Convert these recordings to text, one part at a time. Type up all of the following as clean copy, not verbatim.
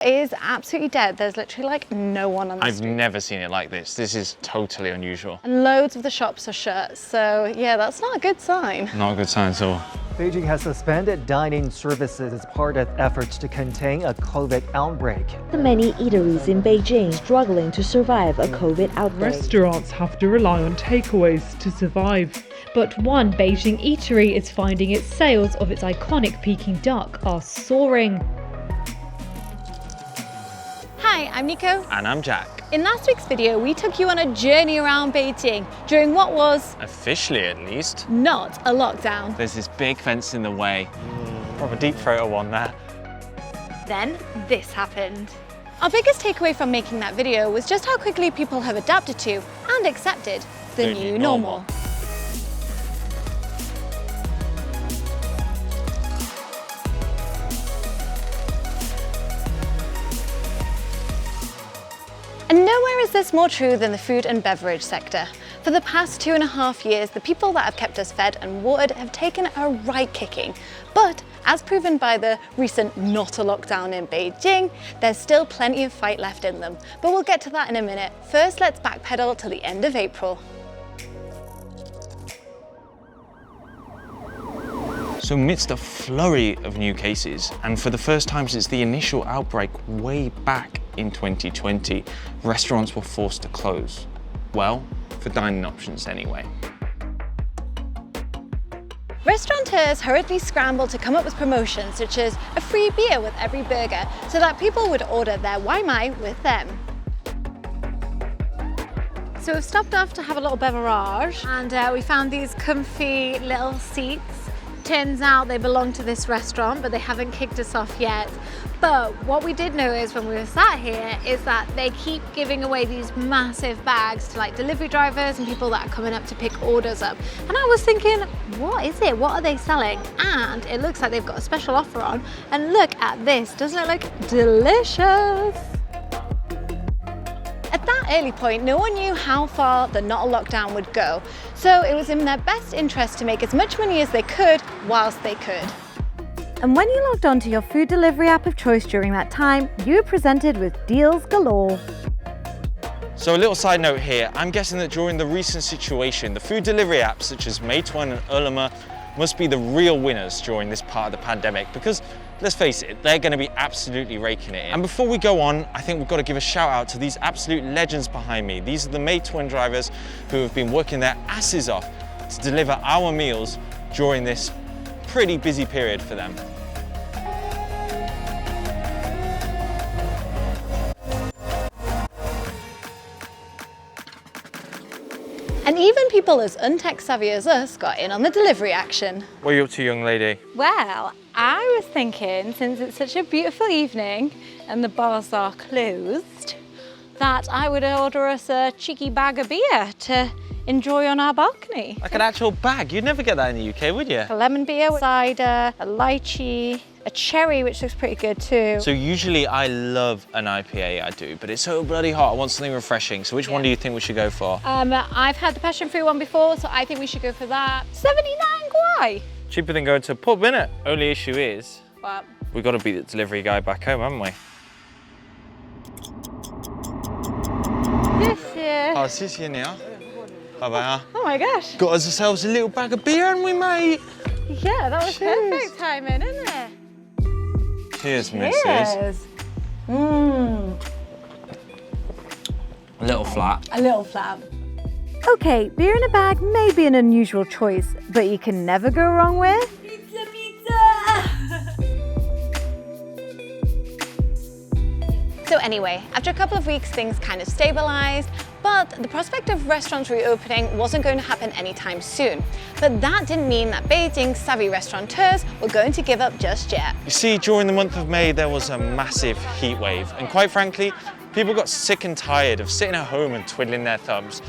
It is absolutely dead. There's literally like no one on the street. I've never seen it like this. This is totally unusual. And loads of the shops are shut. So yeah, that's not a good sign. Not a good sign at all. Beijing has suspended dining services as part of efforts to contain a COVID outbreak. Many eateries in Beijing struggling to survive a COVID outbreak. Restaurants have to rely on takeaways to survive. But one Beijing eatery is finding its sales of its iconic Peking duck are soaring. Hi, I'm Nico. And I'm Jack. In last week's video, we took you on a journey around Beijing during what was, Officially at least, not a lockdown. there's this big fence in the way. Proper deep throater one there. Then this happened. Our biggest takeaway from making that video was just how quickly people have adapted to and accepted the new normal. And nowhere is this more true than the food and beverage sector. For the past 2.5 years, the people that have kept us fed and watered have taken a right kicking. But as proven by the recent not a lockdown in Beijing, there's still plenty of fight left in them. But we'll get to that in a minute. First, let's backpedal to the end of April. So amidst a flurry of new cases, and for the first time since the initial outbreak way back in 2020, restaurants were forced to close. Well, for dining options anyway. Restaurateurs hurriedly scrambled to come up with promotions such as a free beer with every burger so that people would order their Waimai with them. So we've stopped off to have a little beverage and we found these comfy little seats. Turns out they belong to this restaurant, but they haven't kicked us off yet. But what we did notice when we were sat here is that they keep giving away these massive bags to like delivery drivers and people that are coming up to pick orders up. And I was thinking, what is it? What are they selling? And it looks like they've got a special offer on. And look at this, doesn't it look delicious? At that early point, no one knew how far the not a lockdown would go. So it was in their best interest to make as much money as they could whilst they could. And when you logged onto your food delivery app of choice during that time, you were presented with deals galore. So a little side note here, I'm guessing that during the recent situation, the food delivery apps such as Meituan and Ele.me must be the real winners during this part of the pandemic because, let's face it, they're going to be absolutely raking it in. And before we go on, I think we've got to give a shout out to these absolute legends behind me. These are the Meituan drivers who have been working their asses off to deliver our meals during this pretty busy period for them. And even people as untech savvy as us got in on the delivery action. What are you up to, young lady? Well, I was thinking, since it's such a beautiful evening and the bars are closed, that I would order us a cheeky bag of beer to enjoy on our balcony. Like an actual bag? You'd never get that in the UK, would you? A lemon beer, cider, a lychee, a cherry, which looks pretty good too. So usually I love an IPA, I do, but it's so bloody hot, I want something refreshing. So which one do you think we should go for? I've had the passion fruit one before, so I think we should go for that. 79 kwai. Cheaper than going to a pub, innit? Only issue is, What? we've got to beat the delivery guy back home, haven't we? Yes, Oh, 谢谢你啊. Bye-bye. Oh my gosh. Got us ourselves a little bag of beer, haven't we, mate? Yeah, that was Cheers. perfect timing, isn't it? Cheers, missus. Yes. Mmm. A little flat. A little flat. Okay, beer in a bag may be an unusual choice, but you can never go wrong with Pizza, pizza! So anyway, after a couple of weeks, things kind of stabilized, but the prospect of restaurants reopening wasn't going to happen anytime soon. But that didn't mean that Beijing's savvy restaurateurs were going to give up just yet. You see, during the month of May, there was a massive heat wave. And quite frankly, people got sick and tired of sitting at home and twiddling their thumbs.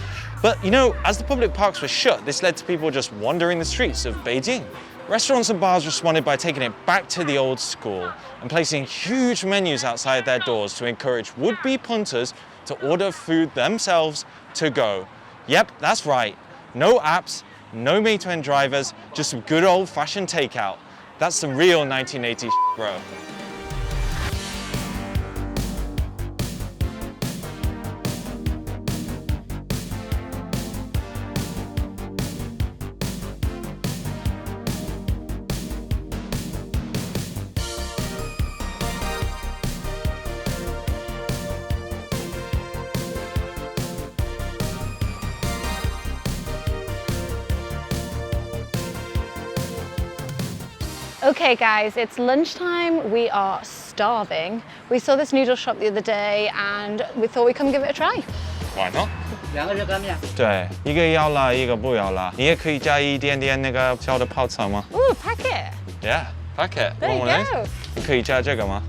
But you know, as the public parks were shut, this led to people just wandering the streets of Beijing. Restaurants and bars responded by taking it back to the old school and placing huge menus outside their doors to encourage would-be punters to order food themselves to go. Yep, that's right. No apps, no Meituan drivers, just some good old-fashioned takeout. That's some real 1980s, bro. Okay guys, it's lunchtime. We are starving. We saw this noodle shop the other day and we thought we'd come give it a try. Why not? 2个热干面。对，一个要辣，一个不要辣。你也可以加一点点那个小的泡菜吗 Ooh, packet. ？Yeah, packet. There you go. 你可以加这个吗？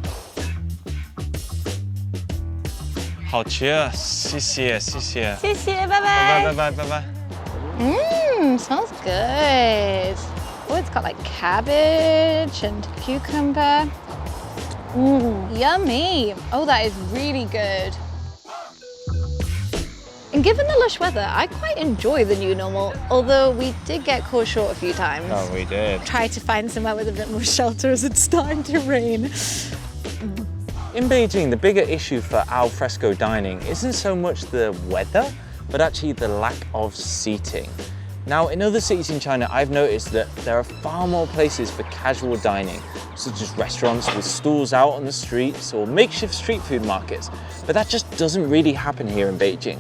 好吃，谢谢，谢谢。谢谢，拜拜拜。拜拜拜拜。Smells good. Oh, it's got like cabbage and cucumber. Yummy. Oh, that is really good. And given the lush weather, I quite enjoy the new normal, although we did get caught short a few times. Oh, we did. Try to find somewhere with a bit more shelter as it's starting to rain. In Beijing, the bigger issue for al fresco dining isn't so much the weather, but actually the lack of seating. Now, in other cities in China, I've noticed that there are far more places for casual dining, such as restaurants with stalls out on the streets or makeshift street food markets. But that just doesn't really happen here in Beijing,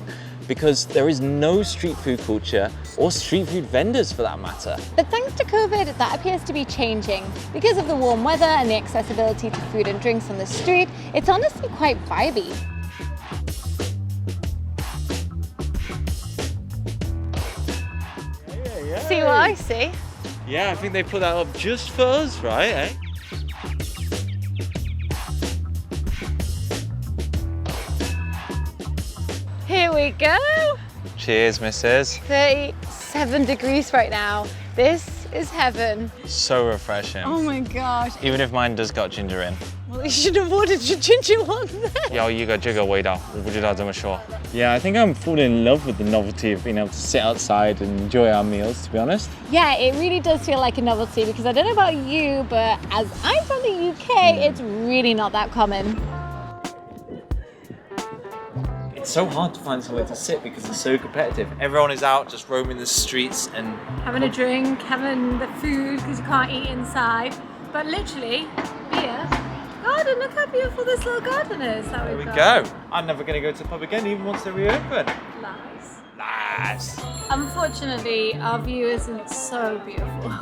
because there is no street food culture or street food vendors for that matter. But thanks to COVID, that appears to be changing. Because of the warm weather and the accessibility to food and drinks on the street, it's honestly quite vibey. See what I see? Yeah, I think they put that up just for us, right? Eh? Here we go. Cheers, missus. 37 degrees right now. This is heaven. So refreshing. Oh my gosh. Even if mine does got ginger in. Well, you should have ordered your ginger one then. 要一个这个味道，我不知道怎么说。Yeah, I think I'm falling in love with the novelty of being able to sit outside and enjoy our meals, to be honest. Yeah, it really does feel like a novelty because I don't know about you, but as I'm from the UK, it's really not that common. It's so hard to find somewhere to sit because it's so competitive. Everyone is out just roaming the streets and Having a drink, having the food because you can't eat inside. But literally, beer. Garden, look how beautiful this little garden is. That there we we've got. go. I'm never going to go to the pub again, even once they reopen. Nice. Nice. Unfortunately, our view isn't so beautiful.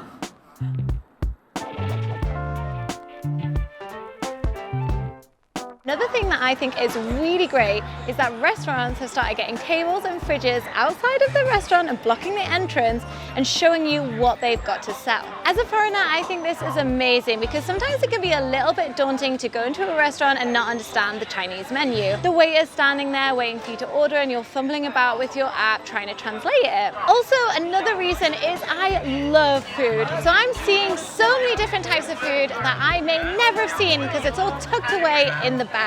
Another thing that I think is really great is that restaurants have started getting tables and fridges outside of the restaurant and blocking the entrance and showing you what they've got to sell. As a foreigner, I think this is amazing because sometimes it can be a little bit daunting to go into a restaurant and not understand the Chinese menu. The waiter's standing there waiting for you to order and you're fumbling about with your app trying to translate it. Also, another reason is I love food. So I'm seeing so many different types of food that I may never have seen because it's all tucked away in the bag.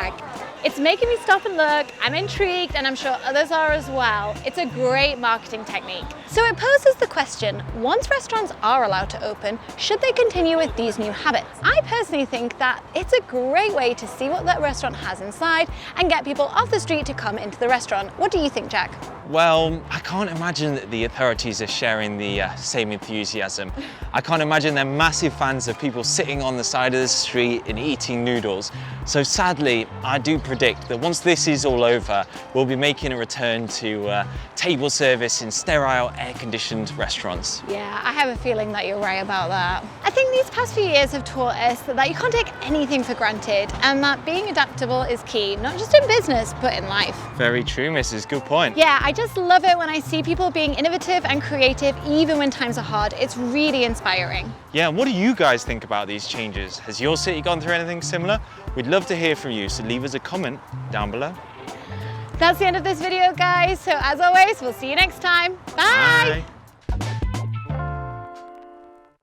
It's making me stop and look. I'm intrigued and I'm sure others are as well. It's a great marketing technique. So it poses the question, once restaurants are allowed to open, should they continue with these new habits? I personally think that it's a great way to see what that restaurant has inside and get people off the street to come into the restaurant. What do you think, Jack? Well, I can't imagine that the authorities are sharing the same enthusiasm. I can't imagine they're massive fans of people sitting on the side of the street and eating noodles. So sadly, I do predict that once this is all over, we'll be making a return to table service in sterile, air-conditioned restaurants. Yeah, I have a feeling that you're right about that. I think these past few years have taught us that you can't take anything for granted and that being adaptable is key, not just in business, but in life. Very true, Mrs. Good point. Yeah, I just love it when I see people being innovative and creative even when times are hard. It's really inspiring. Yeah, what do you guys think about these changes? Has your city gone through anything similar? We'd love to hear from you, so leave us a comment down below. That's the end of this video, guys. So as always, we'll see you next time. Bye. Bye.